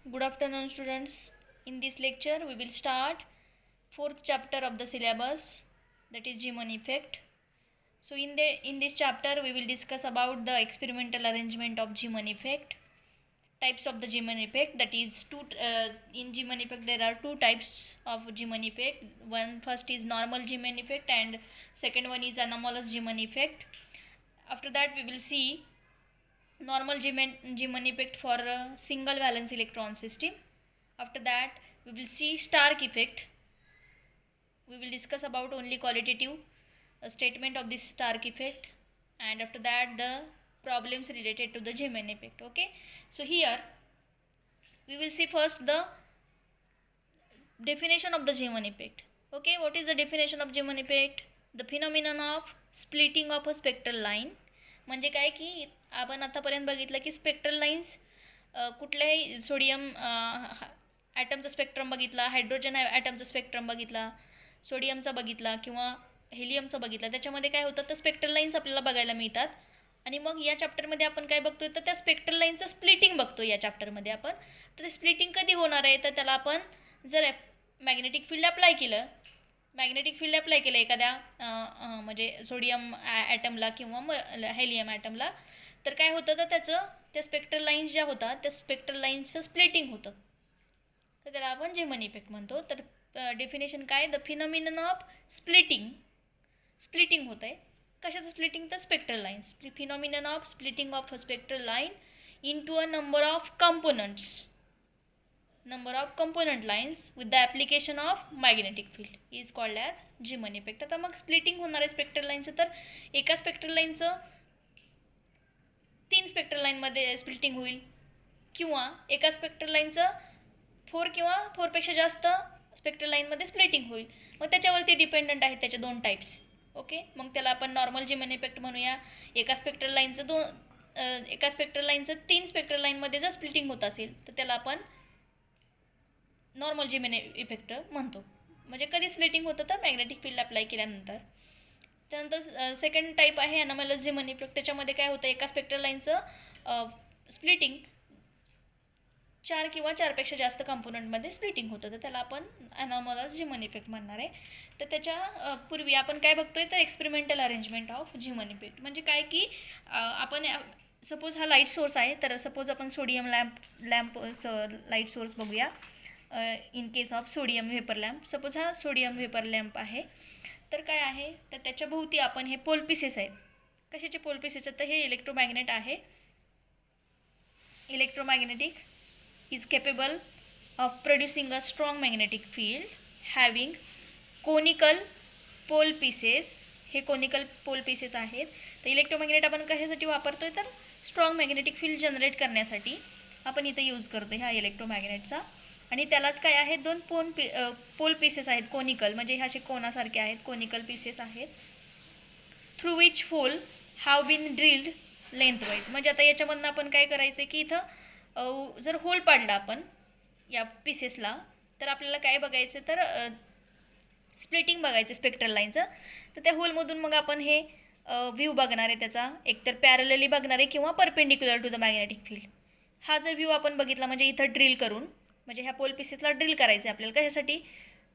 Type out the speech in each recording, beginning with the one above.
Good afternoon, students. In this lecture, we will start fourth chapter of the syllabus, that is Zeeman effect. So, in this chapter, we will discuss about the experimental arrangement of Zeeman effect, types of the Zeeman effect. That is, in Zeeman effect there are two types of Zeeman effect. First is normal Zeeman effect, and second one is anomalous Zeeman effect. After that, we will see normal Zeeman effect for a single valence electron system. After that, we will see Stark effect. We will discuss about only qualitative statement of this Stark effect, and after that the problems related to the Zeeman effect. Okay, so here we will see first the definition of the Zeeman effect. Okay, what is the definition of Zeeman effect? The phenomenon of splitting of a spectral line. म्हणजे काय की आपण आतापर्यंत बघितलं की spectral lines कुठल्याही sodium ॲटमचा spectrum बघितला, hydrogen ॲटमचा spectrum बघितला, सोडियमचा बघितला किंवा हेलियमचा बघितला, त्याच्यामध्ये काय होतं तर स्पेक्ट्रल लाईन्स आपल्याला बघायला मिळतात. आणि मग या चॅप्टरमध्ये आपण काय बघतोय तर त्या स्पेक्ट्रल लाईनचं स्प्लिटिंग बघतो या चॅप्टरमध्ये आपण. तर ते स्प्लिटिंग कधी होणार आहे तर त्याला आपण जर मॅग्नेटिक फील्ड अप्लाय केलं एखाद्या म्हणजे सोडियम ॲटमला किंवा हेलियम ॲटमला, तर काय होतं तर त्याचं त्या स्पेक्ट्रल लाईन्स ज्या होतात त्या स्पेक्ट्रल लाईन्सचं स्प्लिटिंग होतं, तर त्याला आपण जेमन इफेक्ट म्हणतो. तर डेफिनेशन काय? द फिनॉमिनन ऑफ स्प्लिटिंग होतं आहे. कशाचं स्प्लिटिंग? तर spectral lines. Phenomenon of splitting of a spectral line into a number of component lines with the application of magnetic field is called as Zeeman effect. आता मग splitting होणार आहे spectral लाईनचं, तर एका स्पेक्ट्रल लाईनचं 3 स्पेक्ट्रल लाईनमध्ये splitting होईल, किंवा एका स्पेक्ट्रल लाईनचं 4 किंवा 4पेक्षा जास्त स्पेक्ट्रल लाईनमध्ये स्प्लिटिंग होईल. मग त्याच्यावरती डिपेंडंट आहेत त्याचे 2 टाईप्स. ओके, मग त्याला आपण नॉर्मल Zeeman इफेक्ट म्हणूया. एका स्पेक्ट्रल लाईनचं 3 स्पेक्ट्रल लाईनमध्ये जर स्प्लिटिंग होत असेल तर त्याला आपण नॉर्मल Zeeman इफेक्ट म्हणतो. म्हणजे कधी स्प्लिटिंग होतं तर मॅग्नेटिक फील्ड अप्लाय केल्यानंतर. त्यानंतर सेकंड टाईप आहे अनॉमलस Zeeman इफेक्ट. त्याच्यामध्ये काय होतं, एका स्पेक्ट्रल लाईनचं स्प्लिटिंग 4 किंवा 4पेक्षा जास्त कंपोनंटमध्ये स्प्लिटिंग होतं, तर त्याला आपण अनॉमलस Zeeman इफेक्ट म्हणणार आहे. तर त्याच्या पूर्वी आपण काय बघतोय तर experimental arrangement of Zeeman effect. म्हणजे काय की आपण सपोज हा लाईट सोर्स आहे, तर सपोज आपण सोडियम लॅम्प लाईट सोर्स बघूया. In case of sodium vapour lamp, suppose हा सोडियम व्हेपर लॅम्प आहे. तर काय आहे तर त्याच्या भोवती आपण हे पोल पीसेस आहेत. कशाचे पोल पीसेस आहेत तर हे इलेक्ट्रोमॅग्नेट आहे. Electromagnetic is capable of producing a strong magnetic field having conical pole pieces. हे कोनिकल पोल पीसेस आहेत. तर इलेक्ट्रोमॅग्नेट आपण कशासाठी वापरतोय तर स्ट्रॉंग मॅग्नेटिक फील्ड जनरेट करण्यासाठी आपण इथं यूज करतो ह्या इलेक्ट्रोमॅग्नेटचा. आणि त्यालाच काय आहेत 2 पोल पीसेस आहेत कोनिकल, म्हणजे ह्या असे कोणासारखे आहेत, कोनिकल पीसेस आहेत. Through which hole have been drilled lengthwise. म्हणजे आता याच्यामधनं आपण काय करायचं की इथं जर होल पाडला आपण या पीसेसला, तर आपल्याला काय बघायचं तर स्प्लिटिंग बघायचं स्पेक्ट्रल लाईनचं. तर त्या होलमधून मग आपण हे व्ह्यू बघणार आहे त्याचा, एकतर पॅरलली बघणार आहे किंवा perpendicular to the magnetic field. हा जर व्ह्यू आपण बघितला म्हणजे इथं ड्रिल करून, म्हणजे ह्या पोल पीसेसला ड्रिल करायचं आहे आपल्याला. कशासाठी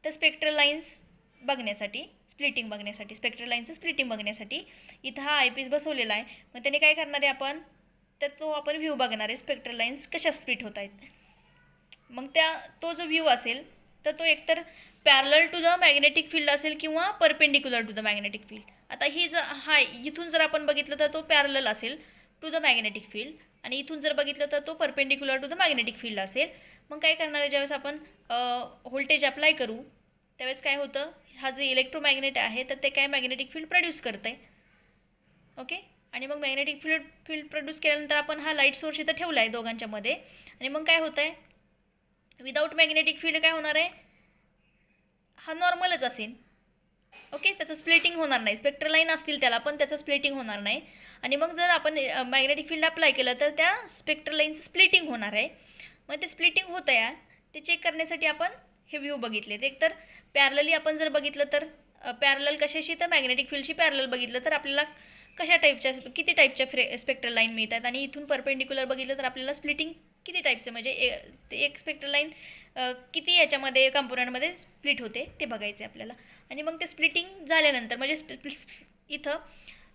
तर स्पेक्ट्रल लाईन्स बघण्यासाठी, स्प्लिटिंग बघण्यासाठी, स्पेक्ट्रल लाईनचं स्प्लिटिंग बघण्यासाठी इथं हा आयपीस बसवलेला आहे. मग त्याने काय करणार आहे आपण तर तो आपण व्ह्यू बघणार आहे स्पेक्ट्रल लाईन्स कशा स्प्लिट होत आहेत. मग तो जो व्ह्यू असेल तर तो एकतर parallel to the magnetic field असेल किंवा perpendicular to the magnetic field. आता ही इथून जर आपण बघितलं तर तो पॅरलल असेल टू द मॅग्नेटिक फील्ड, आणि इथून जर बघितलं तर तो perpendicular to the magnetic field असेल. मग काय करणार आहे, ज्यावेळेस आपण व्होल्टेज अप्लाय करू त्यावेळेस काय होतं, हा जे इलेक्ट्रोमॅग्नेट आहे तर ते काय मॅग्नेटिक फील्ड प्रोड्यूस करतं आहे. ओके, आणि मग मॅग्नेटिक फील्ड प्रोड्यूस केल्यानंतर आपण हा लाईट सोर्स इथं ठेवला आहे दोघांच्या मध्ये, आणि मग काय होतं आहे विदाऊट मॅग्नेटिक फील्ड काय होणार आहे, हा नॉर्मलच असेल. ओके, त्याचं स्प्लिटिंग होणार नाही. स्पेक्ट्रल लाईन असतील त्याला पण त्याचं स्प्लिटिंग होणार नाही. आणि मग जर आपण मॅग्नेटिक फील्ड अप्लाय केलं तर त्या स्पेक्ट्रल लाईनचं स्प्लिटिंग होणार आहे. मग ते स्प्लिटिंग होतं आहे ते चेक करण्यासाठी आपण हे व्ह्यू बघितले. ते एकतर पॅरलली आपण जर बघितलं तर पॅरलल कशाशी तर मॅग्नेटिक फील्डशी पॅरलल बघितलं तर आपल्याला कशा टाईपच्या किती टाईपच्या स्पेक्ट्रल लाईन मिळतात, आणि इथून परपेंडिक्युलर बघितलं तर आपल्याला स्प्लिटिंग किती टाईपचं म्हणजे ते एक स्पेक्ट्रल लाईन किती याच्यामध्ये कंपोनंटमध्ये स्प्लिट होते ते बघायचं आहे आपल्याला. आणि मग ते स्प्लिटिंग झाल्यानंतर म्हणजे इथं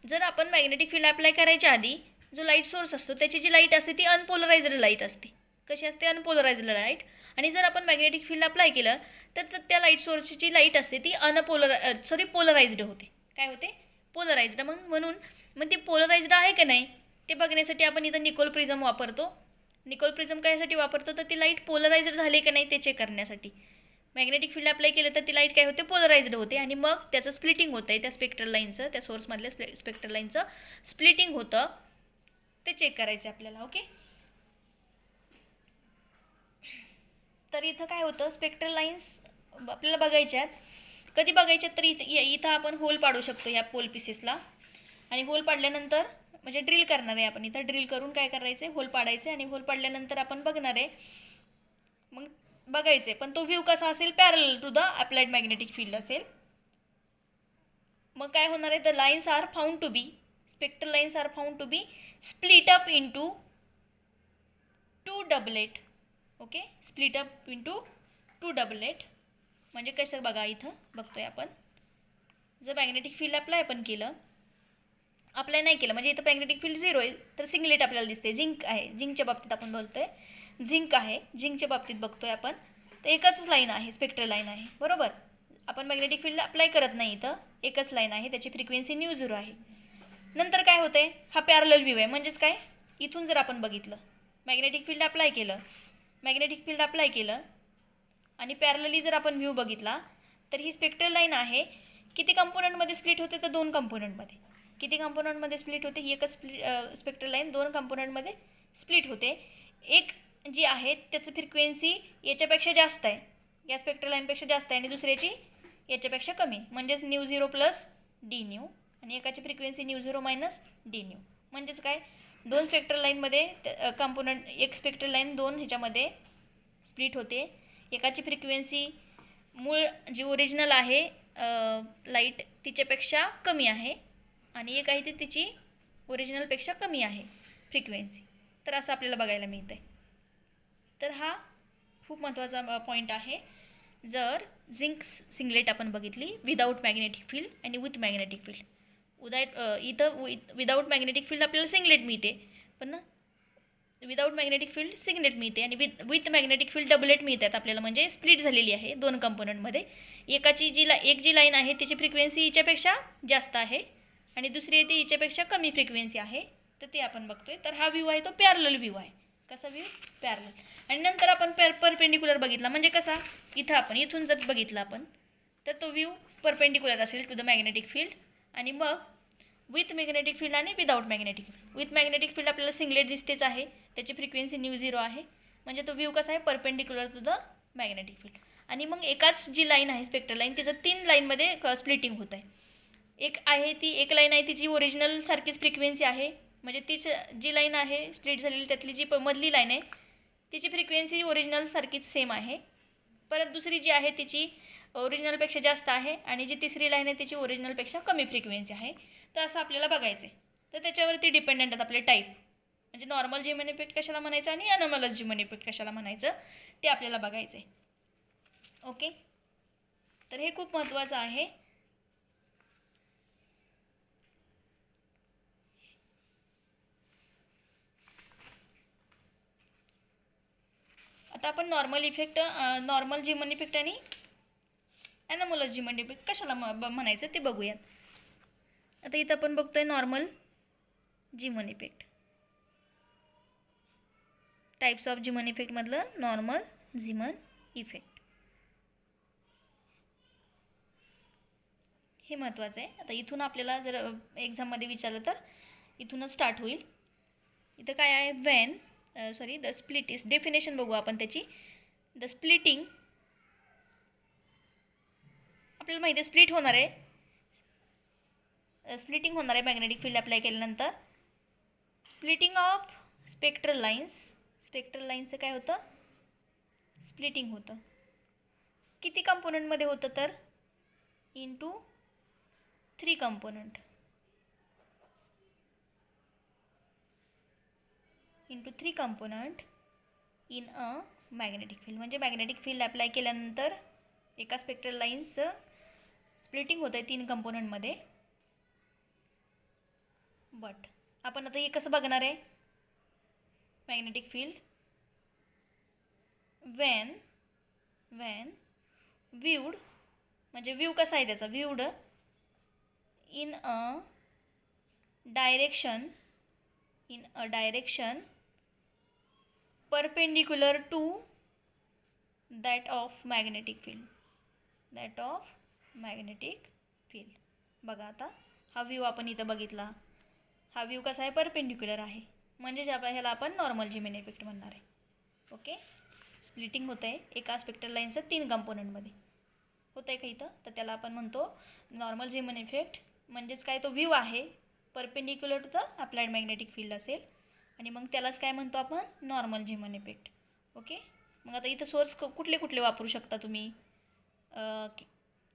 जर आपण मॅग्नेटिक फील्ड अप्लाय करायच्या आधी जो लाईट सोर्स असतो त्याची जी लाईट असते ती अनपोलरायझ्ड लाईट असते. कशी असते? अनपोलरायझ्ड लाईट. आणि जर आपण मॅग्नेटिक फील्ड अप्लाय केलं तर त्या लाईट सोर्सची जी लाईट असते ती पोलराइज्ड होते. काय होते? पोलराइज्ड. मग ती पोलराइज्ड आहे का नाही ते बघण्यासाठी आपण इथं निकोल प्रिझम वापरतो. निकोल प्रिझम कशासाठी वापरतो? तर ती लाईट पोलराइज्ड झाली का नाही ते चेक करण्यासाठी. मॅग्नेटिक फील्ड अप्लाय केलं तर ती लाईट काय होते? पोलराइज्ड होते आणि मग त्याचं स्प्लिटिंग होतं आहे त्या स्पेक्ट्रल लाईनचं, त्या सोर्समधल्या स्पेक्ट्रल लाईनचं स्प्लिटिंग होतं ते चेक करायचं आहे आपल्याला. ओके. तर इथं काय होतं? स्पेक्ट्रल लाईन्स आपल्याला बघायच्या आहेत. कधी बघायच्यात? तर इथं आपण होल पाडू शकतो ह्या पोल पीसेसला. आणि होल पाडल्यानंतर म्हणजे ड्रिल करणार आहे आपण. इथं ड्रिल करून काय करायचं आहे? होल पाडायचे आणि होल पाडल्यानंतर आपण बघणार आहे. मग बघायचे पण तो व्ह्यू कसा असेल? Parallel to the applied magnetic field असेल. मग काय होणार आहे? The lines are found to be, spectral lines are found to be split up into two doublet. Okay, split up into two doublet. म्हणजे कसं बघा, इथं बघतोय आपण जर मॅग्नेटिक फील्ड अप्लाय आपण केलं, अप्लाय नाही केलं म्हणजे इथं मॅग्नेटिक फील्ड 0 आहे तर सिंगलेट आपल्याला दिसते. झिंक आहे, झिंकच्या बाबतीत आपण बोलतोय. झिंक आहे, झिंकच्या बाबतीत बघतोय आपण तर एकच लाईन आहे, स्पेक्ट्रल लाईन आहे. बरोबर. आपण मॅग्नेटिक फील्ड अप्लाय करत नाही, इथं एकच लाईन आहे, त्याची फ्रिक्वेन्सी μ0 आहे. नंतर काय होते? हा पॅरलल व्ह्यू आहे. म्हणजेच काय? इथून जर आपण बघितलं, मॅग्नेटिक फील्ड अप्लाय केलं आणि पॅरलली जर आपण व्ह्यू बघितला तर ही स्पेक्ट्रल लाईन आहे. किती कंपोनंटमध्ये स्प्लिट होते? तर 2 कंपोनंटमध्ये. किती कंपोनंटमध्ये स्प्लिट होते? ही एकच स्पेक्ट्रल लाईन 2 कंपोनंटमध्ये स्प्लिट होते. एक जी आहे त्याचं फ्रिक्वेन्सी याच्यापेक्षा जास्त आहे, या स्पेक्ट्रल लाईनपेक्षा जास्त आहे, आणि दुसऱ्याची याच्यापेक्षा कमी, म्हणजेच μ0 प्लस d न्यू, आणि एकाची फ्रिक्वेन्सी μ0 मायनस d न्यू. म्हणजेच काय? 2 स्पेक्ट्रल लाईनमध्ये कंपोनंट, एक स्पेक्ट्रल लाईन 2 ह्याच्यामध्ये स्प्लिट होते. एकाची फ्रिक्वेन्सी मूळ जी ओरिजिनल आहे लाईट तिच्यापेक्षा कमी आहे आणि एक आहे ती तिची ओरिजिनलपेक्षा कमी आहे फ्रिक्वेन्सी. तर असं आपल्याला बघायला मिळतं आहे. तर हा खूप महत्त्वाचा पॉईंट आहे. जर झिंक सिंगलेट आपण बघितली विदाऊट मॅग्नेटिक फील्ड आणि विथ मॅग्नेटिक फील्ड. इथं विदाऊट मॅग्नेटिक फील्ड आपल्याला सिंगलेट मिळते, पण विदाऊट मॅग्नेटिक फील्ड सिंगलेट मिळते, आणि विथ मॅग्नेटिक फील्ड डबलेट मिळतात आपल्याला. म्हणजे स्प्लिट झालेली आहे 2 कंपोनंटमध्ये. एकाची एक जी लाईन आहे त्याची फ्रिक्वेन्सी हिच्यापेक्षा जास्त आहे आणि दुसरी आहे ती हिच्यापेक्षा कमी फ्रिक्वेन्सी आहे. तर ते आपण बघतोय. तर हा व्ह्यू आहे तो पॅरलल व्ह्यू आहे. कसा व्ह्यू? पॅरलल. आणि नंतर आपण परपेंडिक्युलर बघितला म्हणजे कसा? इथं आपण इथून जर बघितला आपण तर तो व्ह्यू परपेंडिक्युलर असेल टू द मॅग्नेटिक फील्ड. आणि मग विथ मॅग्नेटिक फील्ड आणि without magnetic field. With magnetic field आपल्याला सिंगलेट दिसतेच आहे, त्याची फ्रिक्वेन्सी μ0 आहे, म्हणजे तो व्ह्यू कसा आहे? Perpendicular to the magnetic field. आणि मग एकाच जी लाईन आहे स्पेक्ट्रल लाईन तिचं 3 लाईनमध्ये स्प्लिटिंग होत आहे. एक लाईन आहे तिची ओरिजिनल सारखीच फ्रिक्वेन्सी आहे, म्हणजे तीच जी लाईन आहे स्प्लिट झालेली त्यातली जी मधली लाईन आहे तिची फ्रिक्वेन्सी ओरिजिनल सारखीच सेम आहे. परत दुसरी जी आहे तिची ओरिजिनलपेक्षा जास्त आहे आणि जी तिसरी लाईन आहे तिची ओरिजिनलपेक्षा कमी फ्रिक्वेन्सी आहे. तर असं आपल्याला बघायचं आहे. तर त्याच्यावरती डिपेंडंट आहेत आपले टाईप, म्हणजे नॉर्मल जीमन इफेक्ट कशाला म्हणायचं आणि अनॉमलस जीमन इफेक्ट कशाला म्हणायचं ते आपल्याला बघायचं आहे. ओके. तर हे खूप महत्त्वाचं आहे. आता आपण नॉर्मल जीमन इफेक्ट आणि ॲनॉमलस जीमन इफेक्ट कशाला म्हणायचं ते बघूयात. आता इथं आपण बघतोय normal Zeeman effect. Types of Zeeman इफेक्टमधलं नॉर्मल जीमन इफेक्ट हे महत्त्वाचं आहे. आता इथून आपल्याला जर एक्झाममध्ये विचारलं तर इथूनच स्टार्ट होईल. इथं काय आहे? द स्प्लिट इज डेफिनेशन बघू आपण त्याची. द स्प्लिटिंग आपल्याला माहिती आहे स्प्लिटिंग होणार आहे मॅग्नेटिक फील्ड अप्लाय केल्यानंतर. स्प्लिटिंग ऑफ स्पेक्ट्रल लाईन्सचं काय होतं? स्प्लिटिंग होतं. किती कंपोनंटमध्ये होतं? तर into 3 component. In a magnetic field. म्हणजे मॅग्नेटिक फील्ड अप्लाय केल्यानंतर एका स्पेक्ट्रल लाईन्सचं स्प्लिटिंग होतं आहे 3 कंपोनंटमध्ये. बट आपण आता हे कसं बघणार आहे मॅग्नेटिक फील्ड? वेन व्ह्यूड, म्हणजे व्ह्यू कसा आहे त्याचा, viewed in a direction perpendicular to that of magnetic field. बघा आता हा व्ह्यू आपण इथं बघितला, हा व्ह्यू कसा आहे, परपेंडिक्युलर आहे, म्हणजे ह्याला आपण नॉर्मल झिमेन इफेक्ट म्हणणार आहे. ओके, स्प्लिटिंग होतं आहे एका स्पेक्ट्रल लाईनचं 3 कंपोनंटमध्ये होतं आहे का इथं, तर त्याला आपण म्हणतो नॉर्मल झिमेन इफेक्ट. म्हणजेच काय, तो व्ह्यू आहे perpendicular to the applied magnetic field असेल आणि मग त्यालाच काय म्हणतो आपण, नॉर्मल झिमेन इफेक्ट. ओके, मग आता इथं सोर्स कुठले कुठले वापरू शकता तुम्ही,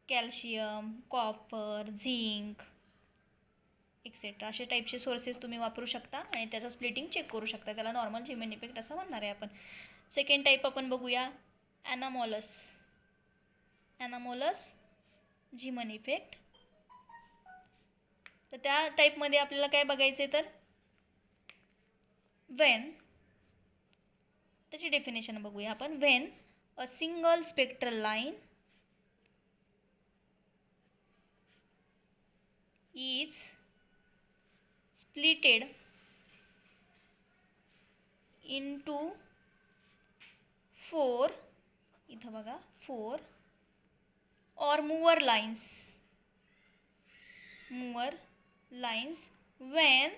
कॅल्शियम, कॉपर, झिंक एक्सेट्रा असे टाईपचे सोर्सेस तुम्ही वापरू शकता आणि त्याचं स्प्लिटिंग चेक करू शकता. त्याला नॉर्मल झिमेन इफेक्ट असं म्हणणार आहे आपण. सेकंड टाईप आपण बघूया, ॲनामॉलस झिमेन इफेक्ट. तर त्या टाईपमध्ये आपल्याला काय बघायचं आहे, तर वेन, त्याची डेफिनेशन बघूया आपण. When a single spectral line is splitted into 4, इथं बघा 4 or more lines when,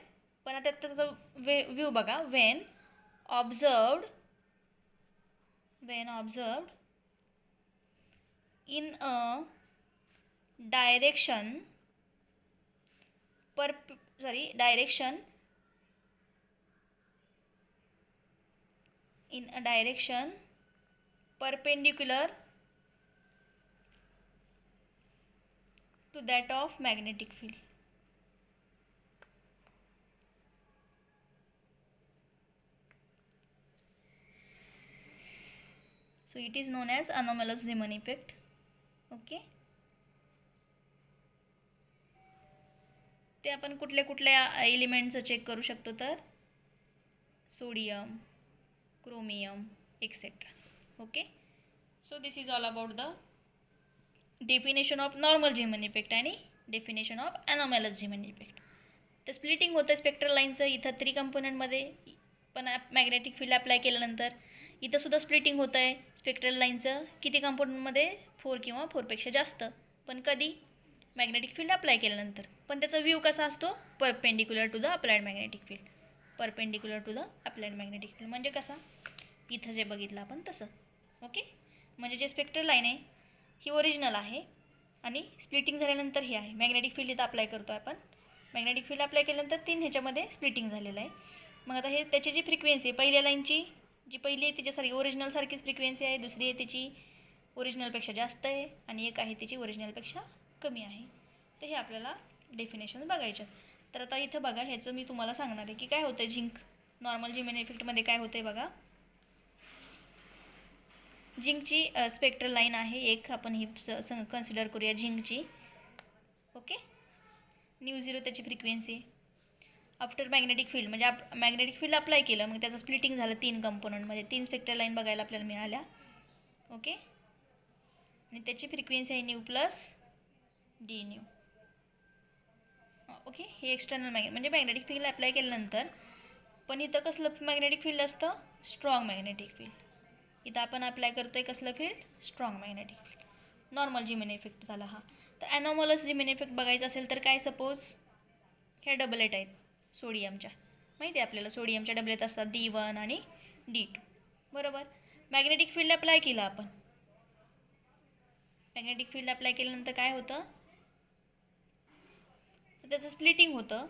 पण आता त्याचं व्ह्यू बघा, when observed in a direction perpendicular to that of magnetic field. So it is known as anomalous Zeeman effect. Okay, ते आपण कुठल्या कुठल्या एलिमेंटचं चेक करू शकतो, तर sodium, chromium etcetera. Okay, so this is all about the definition of normal Zeeman effect आणि definition of anomalous Zeeman effect. तर splitting होतं स्पेक्ट्रल लाईनचं इथं 3 कंपोनंटमध्ये, पण मॅग्नेटिक फील्ड अप्लाय केल्यानंतर इथंसुद्धा स्प्लिटिंग होतं आहे स्पेक्ट्रल लाईनचं किती कंपोनंटमध्ये, 4 किंवा 4पेक्षा जास्त. पण कधी, मॅग्नेटिक फील्ड अप्लाय केल्यानंतर. पण त्याचा व्ह्यू कसा असतो, perpendicular to the applied magnetic field. म्हणजे कसा, इथं जे बघितलं आपण तसं. ओके, म्हणजे जे स्पेक्ट्रल लाईन आहे ही ओरिजिनल आहे आणि स्प्लिटिंग झाल्यानंतर ही आहे. मॅग्नेटिक फील्ड इथं अप्लाय करतो आपण, मॅग्नेटिक फील्ड अप्लाय केल्यानंतर 3 ह्याच्यामध्ये स्प्लिटिंग झालेलं आहे. मग आता हे त्याची जी फ्रिक्वेन्सी आहे, पहिल्या लाईनची जी पहिली आहे त्याच्यासारखी ओरिजिनलसारखीच फ्रिक्वेन्सी आहे, दुसरी आहे त्याची ओरिजिनलपेक्षा जास्त आहे आणि एक आहे त्याची ओरिजिनलपेक्षा कमी आहे. तर हे आपल्याला डेफिनेशन बघायचं. तर आता इथं बघा, ह्याचं मी तुम्हाला सांगणार आहे की काय होतं झिंक नॉर्मल झिमेन इफेक्टमध्ये काय होतं आहे. बघा, झिंकची स्पेक्ट्रल लाईन आहे एक, आपण ही कन्सिडर करूया झिंकची. ओके, μ0 त्याची फ्रिक्वेन्सी आहे. आफ्टर मॅग्नेटिक फील्ड, म्हणजे मॅग्नेटिक फील्ड अप्लाय केलं, मग त्याचं स्प्लिटिंग झालं 3 कंपोनंटमध्ये, 3 स्पेक्ट्रल लाईन बघायला आपल्याला मिळाल्या. ओके, आणि त्याची फ्रिक्वेन्सी आहे nu plus d nu. Okay, हे एक्सटर्नल म्हणजे मॅग्नेटिक फील्ड अप्लाय केल्यानंतर. पण इथं कसलं मॅग्नेटिक फील्ड असतं, स्ट्रॉंग मॅग्नेटिक फील्ड. इथं आपण अप्लाय करतो आहे कसलं field, strong magnetic field. Normal Zeeman effect झाला हा. तर ॲनॉमॅलस झिमेन इफेक्ट बघायचं असेल तर काय, सपोज ह्या डबलेट आहेत सोडियमच्या, माहिती आहे आपल्याला सोडियमच्या डबलेट असतात D1 आणि D2, बरोबर. मॅग्नेटिक फील्ड अप्लाय केलं आपण, मॅग्नेटिक फील्ड अप्लाय केल्यानंतर काय होतं, तर त्याचं स्प्लिटिंग होतं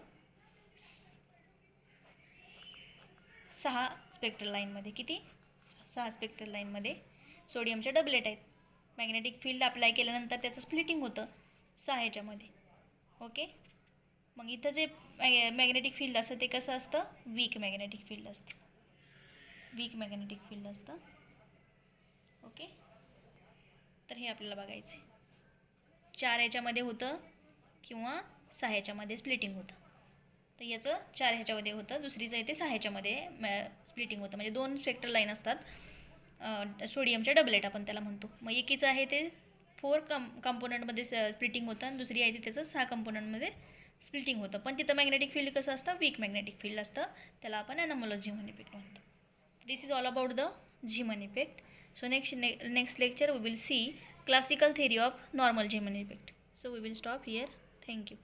6 स्पेक्ट्रल लाईनमध्ये. किती, 6 स्पेक्ट्रल लाईनमध्ये सोडियमच्या डबलेट आहेत. मॅग्नेटिक फील्ड अप्लाय केल्यानंतर त्याचं स्प्लिटिंग होतं 6 ह्याच्यामध्ये. ओके, मग इथं जे मॅग्नेटिक फील्ड असतं ते कसं असतं, वीक मॅग्नेटिक फील्ड असतं. वीक मॅग्नेटिक फील्ड असतं. ओके, तर हे आपल्याला बघायचं आहे. 4 ह्याच्यामध्ये होतं किंवा 6 ह्याच्यामध्ये स्प्लिटिंग होतं. तर याचं 4 ह्याच्यामध्ये होतं, दुसरीचं आहे ते 6 ह्याच्यामध्ये स्प्लिटिंग होतं. म्हणजे 2 स्पेक्ट्रल लाईन असतात, सोडियमच्या डबलेट आपण त्याला म्हणतो. मग एकीचं आहे ते 4 कंपोनंटमध्ये स्प्लिटिंग होतं आणि दुसरी आहे ती त्याचं 6 कंपोनंटमध्ये स्प्लिटिंग होतं. पण तिथं मॅग्नेटिक फील्ड कसं असतं, वीक मॅग्नेटिक फील्ड असतं. त्याला आपण ॲनोमलस झीमन इफेक्ट म्हणतो. This is all about the Zeeman effect. So next lecture we will see classical theory of normal Zeeman effect. So we will stop here. Thank you.